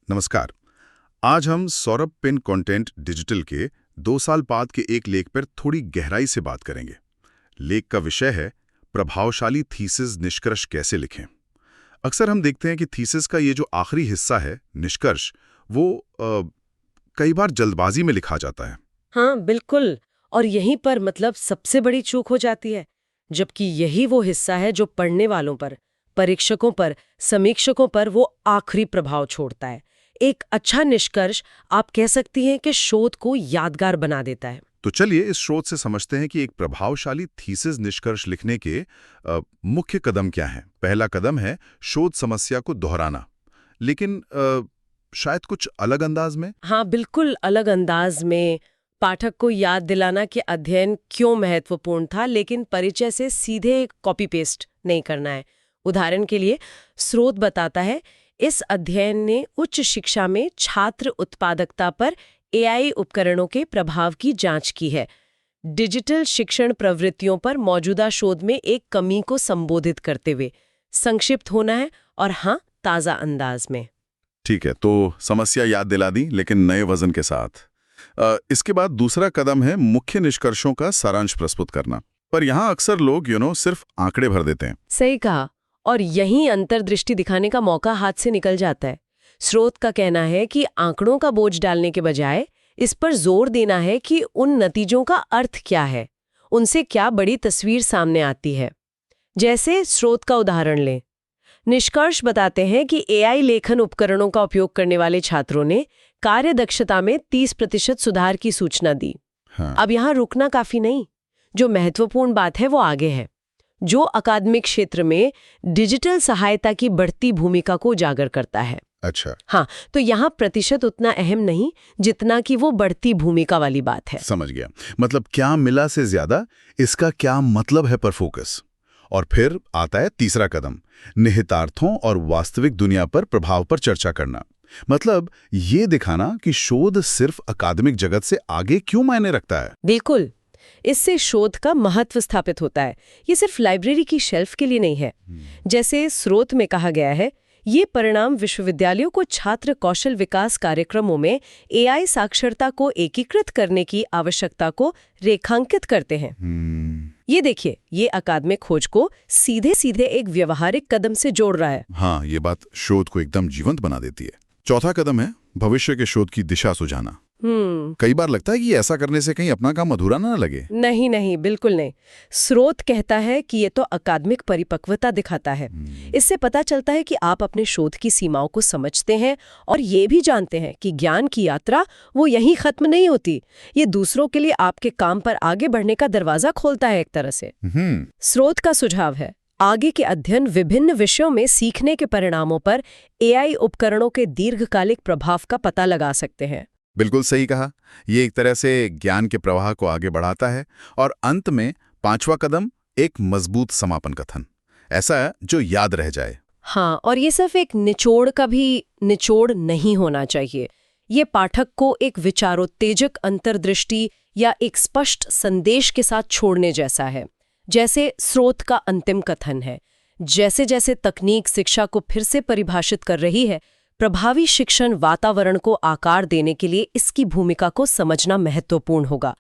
नमस्कार। आज हम सौरभ पिन कंटेंट डिजिटल के 2 साल बाद के एक लेख पर थोड़ी गहराई से बात करेंगे। लेख का विषय है प्रभावशाली थीसिस निष्कर्ष कैसे लिखें। अक्सर हम देखते हैं कि थीसिस का ये जो आखिरी हिस्सा है, निष्कर्ष, वो कई बार जल्दबाजी में लिखा जाता है। हाँ बिल्कुल। और यहीं पर सबसे बड़ी चूक हो जाती है, जबकि यही वो हिस्सा है जो पढ़ने वालों पर, परीक्षकों पर, समीक्षकों पर वो आखिरी प्रभाव छोड़ता है। एक अच्छा निष्कर्ष आप कह सकती हैं कि शोध को यादगार बना देता है। तो चलिए इस स्रोत से समझते हैं कि एक प्रभावशाली थीसिस निष्कर्ष लिखने के मुख्य कदम क्या हैं। पहला कदम है शोध समस्या को दोहराना, लेकिन शायद कुछ अलग अंदाज में। हाँ बिल्कुल अलग अंदाज में। पाठक को याद दिलाना कि अध्ययन क्यों महत्वपूर्ण था, लेकिन परिचय से सीधे कॉपी पेस्ट नहीं करना है। उदाहरण के लिए स्रोत बताता है, इस अध्ययन ने उच्च शिक्षा में छात्र उत्पादकता पर एआई उपकरणों के प्रभाव की जांच की है। डिजिटल शिक्षण प्रवृत्तियों पर मौजूदा शोध में एक कमी को संबोधित करते हुए संक्षिप्त होना है, और हाँ, ताज़ा अंदाज में। ठीक है, तो समस्या याद दिला दी, लेकिन नए वजन के साथ। इसके बाद दूसरा कदम है मुख्य निष्कर्षों का सारांश प्रस्तुत करना। पर यहाँ अक्सर लोग सिर्फ आंकड़े भर देते हैं। सही कहा, और यहीं अंतर्दृष्टि दिखाने का मौका हाथ से निकल जाता है। स्रोत का कहना है कि आंकड़ों का बोझ डालने के बजाय इस पर जोर देना है कि उन नतीजों का अर्थ क्या है, उनसे क्या बड़ी तस्वीर सामने आती है। जैसे स्रोत का उदाहरण लें। निष्कर्ष बताते हैं कि एआई लेखन उपकरणों का उपयोग करने वाले छात्रों ने कार्यदक्षता में 30% सुधार की सूचना दी। हाँ। अब यहाँ रुकना काफी नहीं, जो महत्वपूर्ण बात है वो आगे है, जो अकादमिक क्षेत्र में डिजिटल सहायता की बढ़ती भूमिका को उजागर करता है। अच्छा। हाँ, तो यहाँ प्रतिशत उतना अहम नहीं जितना कि वो बढ़ती भूमिका वाली बात है। समझ गया। मतलब क्या मिला से ज्यादा इसका क्या मतलब है पर फोकस। और फिर आता है तीसरा कदम, निहितार्थों और वास्तविक दुनिया पर प्रभाव पर चर्चा करना। मतलब ये दिखाना कि शोध सिर्फ अकादमिक जगत से आगे क्यों मायने रखता है। बिल्कुल, इससे शोध का महत्व स्थापित होता है। ये सिर्फ लाइब्रेरी की शेल्फ के लिए नहीं है। जैसे स्रोत में कहा गया है, ये परिणाम विश्वविद्यालयों को छात्र कौशल विकास कार्यक्रमों में एआई साक्षरता को एकीकृत करने की आवश्यकता को रेखांकित करते हैं। ये देखिए, ये अकादमिक खोज को सीधे सीधे एक व्यवहारिक कदम से जोड़ रहा है। हाँ, ये बात शोध को एकदम जीवंत बना देती है। चौथा कदम है भविष्य के शोध की दिशा सुझाना। कई बार लगता है कि ऐसा करने से कहीं अपना काम अधूरा ना लगे। नहीं नहीं, बिल्कुल नहीं। स्रोत कहता है कि ये तो अकादमिक परिपक्वता दिखाता है। इससे पता चलता है कि आप अपने शोध की सीमाओं को समझते हैं, और ये भी जानते हैं कि ज्ञान की यात्रा वो यहीं खत्म नहीं होती। ये दूसरों के लिए आपके काम पर आगे बढ़ने का दरवाजा खोलता है एक तरह से। स्रोत का सुझाव है, आगे के अध्ययन विभिन्न विषयों में सीखने के परिणामों पर एआई उपकरणों के दीर्घकालिक प्रभाव का पता लगा सकते हैं। बिल्कुल सही कहा। ये एक तरह से ज्ञान के प्रवाह को आगे बढ़ाता है। और अंत में पांचवा कदम, एक मजबूत समापन कथन, ऐसा जो याद रह जाए। हाँ, और ये सिर्फ एक निचोड़ का भी निचोड़ नहीं होना चाहिए। ये पाठक को एक विचारोत्तेजक अंतर्दृष्टि या एक स्पष्ट संदेश के साथ छोड़ने जैसा है। जैसे स्रोत का अंतिम कथन है, जैसे जैसे तकनीक शिक्षा को फिर से परिभाषित कर रही है, प्रभावी शिक्षण वातावरण को आकार देने के लिए इसकी भूमिका को समझना महत्वपूर्ण होगा।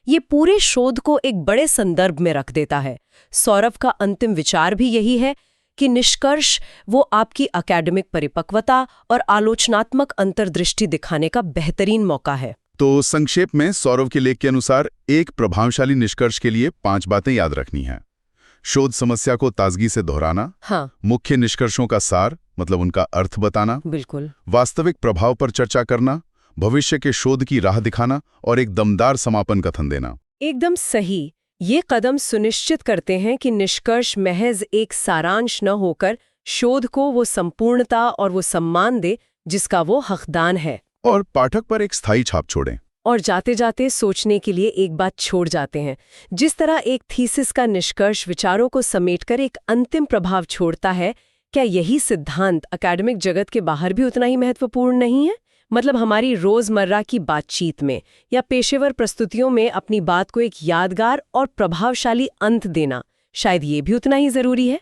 ये पूरे शोध को एक बड़े संदर्भ में रख देता है। सौरभ का अंतिम विचार भी यही है कि निष्कर्ष वो आपकी अकादमिक परिपक्वता और आलोचनात्मक अंतर्दृष्टि दिखाने का बेहतरीन मौका है। तो संक्षेप में सौरभ के लेख के अनुसार एक प्रभावशाली निष्कर्ष के लिए 5 बातें याद रखनी हैं। शोध समस्या को ताजगी से दोहराना। हाँ। मुख्य निष्कर्षों का सार, मतलब उनका अर्थ बताना। बिल्कुल। वास्तविक प्रभाव पर चर्चा करना, भविष्य के शोध की राह दिखाना, और एक दमदार समापन कथन देना। एकदम सही। ये कदम सुनिश्चित करते हैं कि निष्कर्ष महज एक सारांश न होकर शोध को वो संपूर्णता और वो सम्मान दे जिसका वो हकदार है, और पाठक पर एक स्थायी छाप छोड़ें। और जाते जाते सोचने के लिए एक बात छोड़ जाते हैं। जिस तरह एक थीसिस का निष्कर्ष विचारों को समेटकर एक अंतिम प्रभाव छोड़ता है, क्या यही सिद्धांत अकादमिक जगत के बाहर भी उतना ही महत्वपूर्ण नहीं है? मतलब हमारी रोजमर्रा की बातचीत में या पेशेवर प्रस्तुतियों में अपनी बात को एक यादगार और प्रभावशाली अंत देना शायद ये भी उतना ही जरूरी है।